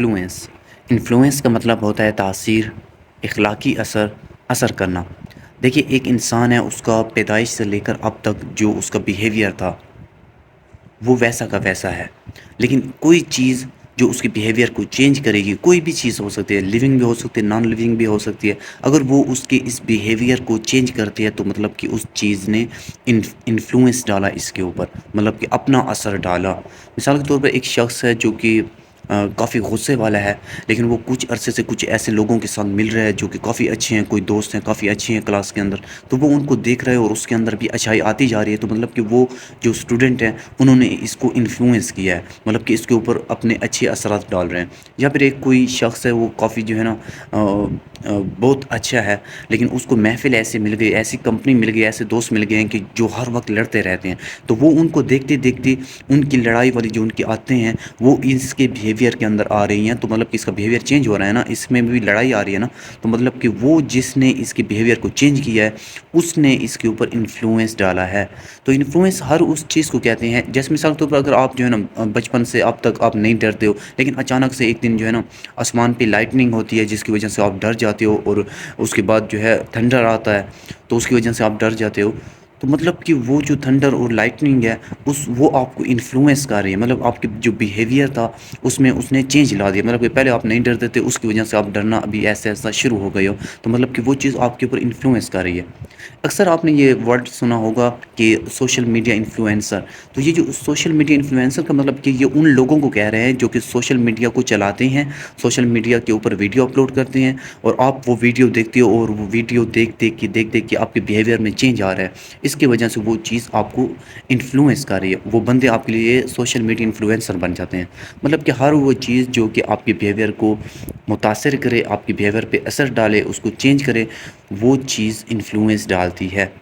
Influence influence का मतलब होता है तासीर, इखलाकी असर करना। देखिए, एक इंसान है, उसका पैदाइश से लेकर अब तक जो उसका बिहेवियर था वो वैसा का वैसा है। लेकिन कोई चीज़ जो उसके बिहेवियर को चेंज करेगी, कोई भी चीज़ हो सकती है, लिविंग भी हो सकती है, नॉन लिविंग भी हो सकती है। अगर वो उसके इस बिहेवियर को चेंज करती है तो मतलब कि उस चीज़ ने इन्फ्लुएंस डाला इसके ऊपर, मतलब कि अपना असर डाला। मिसाल के तौर पर एक शख्स है जो कि काफ़ी गुस्से वाला है, लेकिन वो कुछ अरसे से कुछ ऐसे लोगों के साथ मिल रहा है जो कि काफ़ी अच्छे हैं, कोई दोस्त हैं काफ़ी अच्छे हैं क्लास के अंदर, तो वो उनको देख रहा है और उसके अंदर भी अच्छाई आती जा रही है। तो मतलब कि वो जो स्टूडेंट हैं उन्होंने इसको इन्फ्लुएंस किया है, मतलब कि इसके ऊपर अपने अच्छे असरात डाल रहे हैं। या फिर एक कोई शख्स है, वो काफ़ी जो है ना बहुत अच्छा है, लेकिन उसको महफिल ऐसे मिल गई, ऐसी कंपनी मिल गई, ऐसे दोस्त मिल गए हैं कि जो हर वक्त लड़ते रहते हैं। तो वो उनको देखते देखते उनकी लड़ाई वाली जो उनकी आदतें हैं वो इसके बिहेवियर के अंदर आ रही हैं। तो मतलब कि इसका बिहेवियर चेंज हो रहा है ना, इसमें भी लड़ाई आ रही है ना। तो मतलब कि वो जिसने इसके बिहेवियर को चेंज किया है उसने इसके ऊपर इन्फ्लुएंस डाला है। तो इन्फ्लुएंस हर उस चीज़ को कहते हैं, जैसे मिसाल के तौर पर अगर आप जो है ना बचपन से अब तक आप नहीं डरते हो, लेकिन अचानक से एक दिन जो है ना आसमान पे लाइटनिंग होती है जिसकी वजह से आप डर जाते हो, और उसके बाद जो है थंडर आता है तो उसकी वजह से आप डर जाते हो। तो मतलब कि वो जो थंडर और लाइटनिंग है उस वो आपको इन्फ्लुएंस कर रही है, मतलब आपके जो बिहेवियर था उसमें उसने चेंज ला दिया। मतलब कि पहले आप नहीं डरते थे, उसकी वजह से आप डरना अभी ऐसा ऐसा शुरू हो गए हो। तो मतलब कि वो चीज़ आपके ऊपर इन्फ्लुएंस कर रही है। अक्सर आपने ये वर्ड सुना होगा कि सोशल मीडिया इन्फ्लुएंसर। तो ये जो सोशल मीडिया इन्फ्लुएंसर का मतलब कि ये उन लोगों को कह रहे हैं जो कि सोशल मीडिया को चलाते हैं, सोशल मीडिया के ऊपर वीडियो अपलोड करते हैं, और आप वो वीडियो देखते हो और वो वीडियो देख देख के आपके बिहेवियर में चेंज आ रहा है। इसकी वजह से वो चीज़ आपको इन्फ्लुएंस कर रही है, वो बंदे आपके लिए सोशल मीडिया इन्फ्लुएंसर बन जाते हैं। मतलब कि हर वो चीज़ जो कि आपके बिहेवियर को मुतासिर करे, आपके बिहेवियर पे असर डाले, उसको चेंज करे, वो चीज़ इन्फ्लुएंस डालती है।